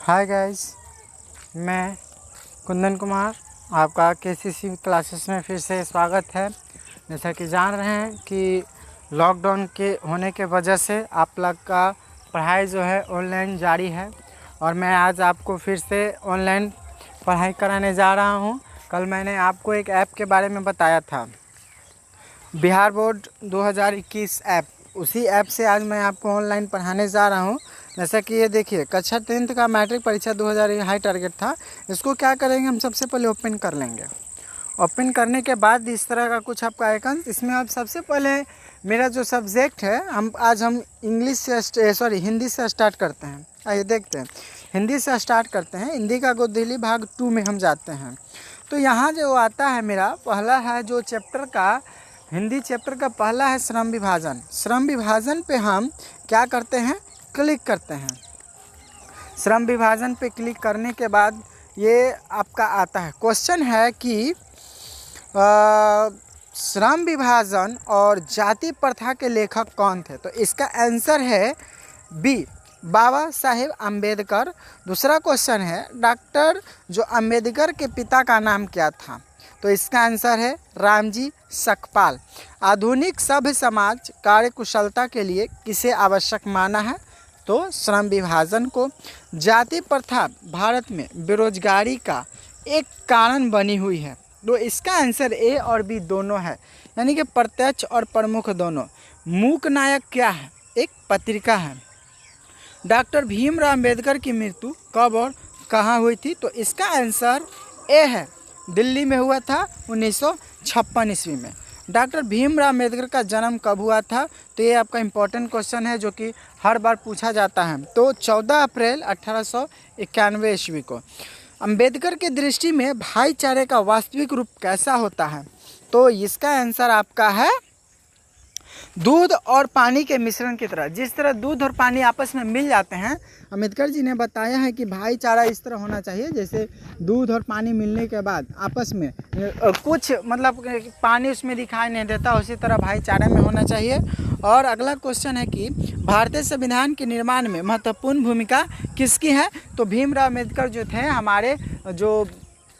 Hi guys, मैं कुंदन कुमार आपका KCC classes में फिर से स्वागत है। जैसा कि जान रहे हैं कि लॉकडाउन के होने के वजह से आप लोग का पढ़ाई जो है ऑनलाइन जारी है और मैं आज आपको फिर से ऑनलाइन पढ़ाई कराने जा रहा हूं। कल मैंने आपको एक ऐप के बारे में बताया था, बिहार बोर्ड 2021 ऐप। उसी ऐप से आज मैं आपको ऑनलाइन पढ़ाने जा रहा हूं। जैसा कि ये देखिए, कक्षा 10th का मैट्रिक परीक्षा 2000 हाई टारगेट था। इसको क्या करेंगे, हम सबसे पहले ओपन कर लेंगे। ओपन करने के बाद इस तरह का कुछ आपका आइकन, इसमें आप सबसे पहले मेरा जो सब्जेक्ट है, हम इंग्लिश से हिंदी से स्टार्ट करते हैं। आइए देखते हैं, हिंदी से स्टार्ट करते हैं। हिंदी का गोदली भाग 2 में हम जाते हैं। तो यहाँ जो आता है, मेरा पहला है जो चैप्टर का, हिंदी चैप्टर का पहला है श्रम विभाजन। श्रम विभाजन पे हम क्या करते हैं, क्लिक करते हैं। श्रम विभाजन पे क्लिक करने के बाद ये आपका आता है, क्वेश्चन है कि श्रम विभाजन और जाति प्रथा के लेखक कौन थे। तो इसका आंसर है बी, बाबा साहेब अम्बेडकर। दूसरा क्वेश्चन है, डॉक्टर जो अम्बेडकर के पिता का नाम क्या था। तो इसका आंसर है रामजी सकपाल। आधुनिक सभ्य समाज कार्यकुशलता के लिए किसे आवश्यक माना है। तो श्रम विभाजन को। जाति प्रथा भारत में बेरोजगारी का एक कारण बनी हुई है। तो इसका आंसर ए और बी दोनों है, यानी कि प्रत्यक्ष और प्रमुख दोनों। मूक नायक क्या है, एक पत्रिका है। डॉक्टर भीमराव अम्बेडकर की मृत्यु कब और कहाँ हुई थी। तो इसका आंसर ए है, दिल्ली में हुआ था 1956 ईस्वी में। डॉक्टर भीमराव अम्बेडकर का जन्म कब हुआ था। तो ये आपका इम्पोर्टेंट क्वेश्चन है जो कि हर बार पूछा जाता है। तो 14 अप्रैल 1891 ईस्वी को। अम्बेडकर की दृष्टि में भाईचारे का वास्तविक रूप कैसा होता है। तो इसका आंसर आपका है दूध और पानी के मिश्रण की तरह। जिस तरह दूध और पानी आपस में मिल जाते हैं, अम्बेडकर जी ने बताया है कि भाईचारा इस तरह होना चाहिए, जैसे दूध और पानी मिलने के बाद आपस में कुछ मतलब पानी उसमें दिखाई नहीं देता, उसी तरह भाईचारे में होना चाहिए। और अगला क्वेश्चन है कि भारतीय संविधान के निर्माण में महत्वपूर्ण भूमिका किसकी है। तो भीमराव अम्बेडकर जो थे, हमारे जो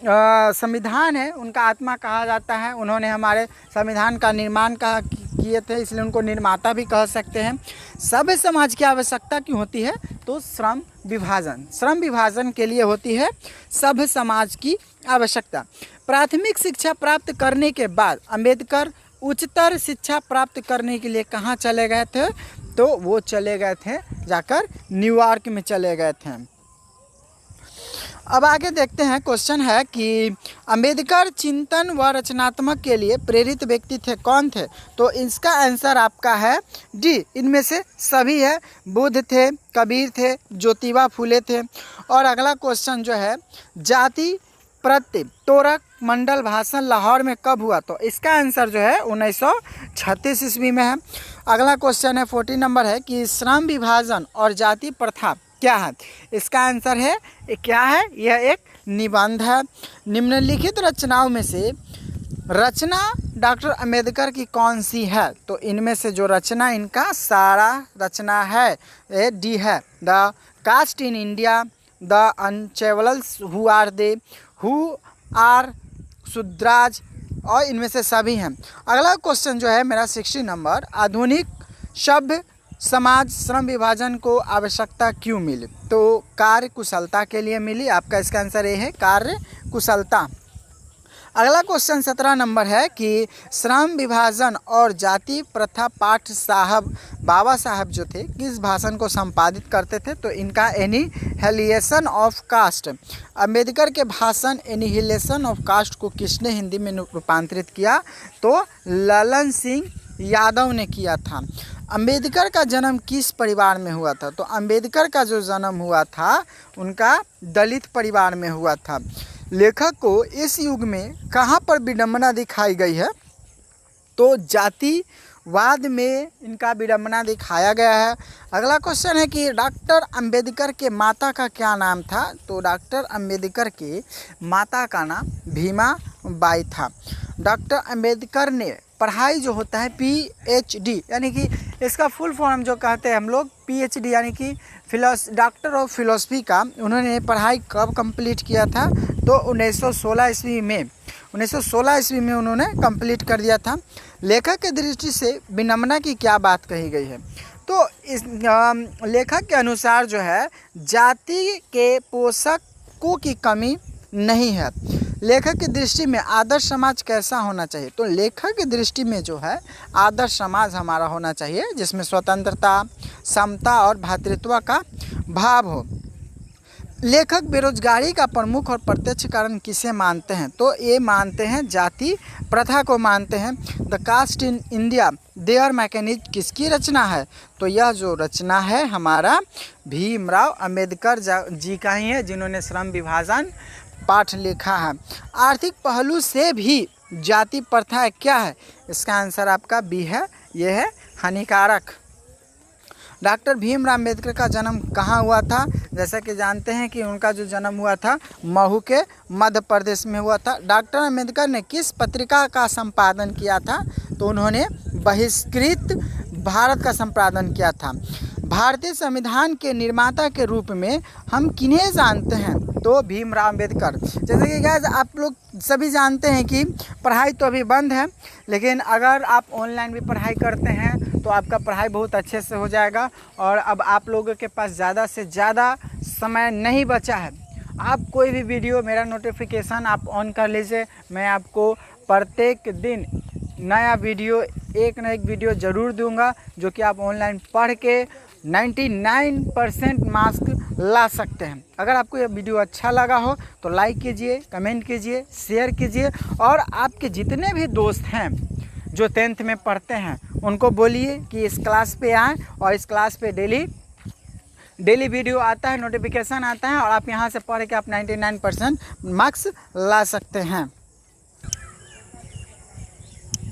संविधान है उनका आत्मा कहा जाता है। उन्होंने हमारे संविधान का निर्माण किए थे, इसलिए उनको निर्माता भी कह सकते हैं। सभ्य समाज की आवश्यकता क्यों होती है। तो श्रम विभाजन के लिए होती है सभ्य समाज की आवश्यकता। प्राथमिक शिक्षा प्राप्त करने के बाद अम्बेडकर उच्चतर शिक्षा प्राप्त करने के लिए कहाँ चले गए थे। तो वो चले गए थे, जाकर न्यूयॉर्क में चले गए थे। अब आगे देखते हैं, क्वेश्चन है कि अम्बेडकर चिंतन व रचनात्मक के लिए प्रेरित व्यक्ति थे, कौन थे। तो इसका आंसर आपका है डी, इनमें से सभी है। बुद्ध थे, कबीर थे, ज्योतिबा फूले थे। और अगला क्वेश्चन जो है, जाति प्रति तोरक मंडल भाषण लाहौर में कब हुआ। तो इसका आंसर जो है 1936 ईस्वी में है। अगला क्वेश्चन है 40 नंबर है कि श्रम विभाजन और जाति प्रथा क्या है। इसका आंसर है क्या है, यह एक निबंध है। निम्नलिखित रचनाओं में से रचना डॉक्टर अम्बेडकर की कौन सी है। तो इनमें से जो रचना इनका सारा रचना है, ये डी है, the caste in India, the untouchables who are they, who are Shudras, और इनमें से सभी हैं। अगला क्वेश्चन जो है मेरा 60 नंबर, आधुनिक सभ्य समाज श्रम विभाजन को आवश्यकता क्यों मिली। तो कार्य कुशलता के लिए मिली। आपका इसका आंसर ये है, कार्य कुशलता। अगला क्वेश्चन 17 नंबर है कि श्रम विभाजन और जाति प्रथा पाठ साहब बाबा साहब जो थे किस भाषण को संपादित करते थे। तो इनका एनिहिलेशन ऑफ कास्ट, अम्बेडकर के भाषण एनिहिलेशन ऑफ कास्ट को किसने हिंदी में रूपांतरित किया। तो ललन सिंह यादव ने किया था। अम्बेडकर का जन्म किस परिवार में हुआ था। तो अम्बेडकर का जो जन्म हुआ था उनका दलित परिवार में हुआ था। लेखक को इस युग में कहाँ पर विडंबना दिखाई गई है। तो जातिवाद में इनका विडंबना दिखाया गया है। अगला क्वेश्चन है कि डॉक्टर अम्बेडकर के माता का क्या नाम था। तो डॉक्टर अम्बेडकर के माता का नाम भीमा बाई था। डॉक्टर अम्बेडकर ने पढ़ाई जो होता है PhD, यानी कि इसका फुल फॉर्म जो कहते हैं हम लोग PhD, यानी कि डॉक्टर ऑफ फिलोसफी का उन्होंने पढ़ाई कब कंप्लीट किया था? तो 1916 ईस्वी में 1916 ईस्वी में उन्होंने कंप्लीट कर दिया था। लेखक की दृष्टि से विनम्रता की क्या बात कही गई है? तो इस लेखक के अनुसार जो है जाति के पोषकों की कमी नहीं है। लेखक की दृष्टि में आदर्श समाज कैसा होना चाहिए? तो लेखक की दृष्टि में जो है आदर्श समाज हमारा होना चाहिए जिसमें स्वतंत्रता, समता और भ्रातृत्व का भाव हो। लेखक बेरोजगारी का प्रमुख और प्रत्यक्ष कारण किसे मानते हैं? तो ये मानते हैं जाति प्रथा को मानते हैं। The caste in India their mechanism किसकी रचना है? तो यह जो रचना है हमारा भीमराव अंबेडकर जी का ही है, जिन्होंने श्रम विभाजन पाठ लिखा है। आर्थिक पहलू से भी जाति प्रथा क्या है? इसका आंसर आपका बी है, यह है हानिकारक। डॉक्टर भीमराव अंबेडकर का जन्म कहाँ हुआ था? जैसा कि जानते हैं कि उनका जो जन्म हुआ था महू के मध्य प्रदेश में हुआ था। डॉक्टर अंबेडकर ने किस पत्रिका का संपादन किया था? तो उन्होंने बहिष्कृत भारत का संपादन किया था। भारतीय संविधान के निर्माता के रूप में हम किन्हें जानते हैं? तो भीमराव अंबेडकर। जैसे कि गाइस आप लोग सभी जानते हैं कि पढ़ाई तो अभी बंद है, लेकिन अगर आप ऑनलाइन भी पढ़ाई करते हैं तो आपका पढ़ाई बहुत अच्छे से हो जाएगा। और अब आप लोगों के पास ज़्यादा से ज़्यादा समय नहीं बचा है। आप कोई भी वीडियो, मेरा नोटिफिकेशन आप ऑन कर लीजिए, मैं आपको प्रत्येक दिन नया वीडियो, एक ना एक वीडियो ज़रूर दूंगा जो कि आप ऑनलाइन पढ़ के 99% मार्क्स ला सकते हैं। अगर आपको यह वीडियो अच्छा लगा हो तो लाइक कीजिए, कमेंट कीजिए, शेयर कीजिए और आपके जितने भी दोस्त हैं जो 10th में पढ़ते हैं उनको बोलिए कि इस क्लास पे आएँ और इस क्लास पे डेली वीडियो आता है, नोटिफिकेशन आता है और आप यहाँ से पढ़ के आप 99% मार्क्स ला सकते हैं।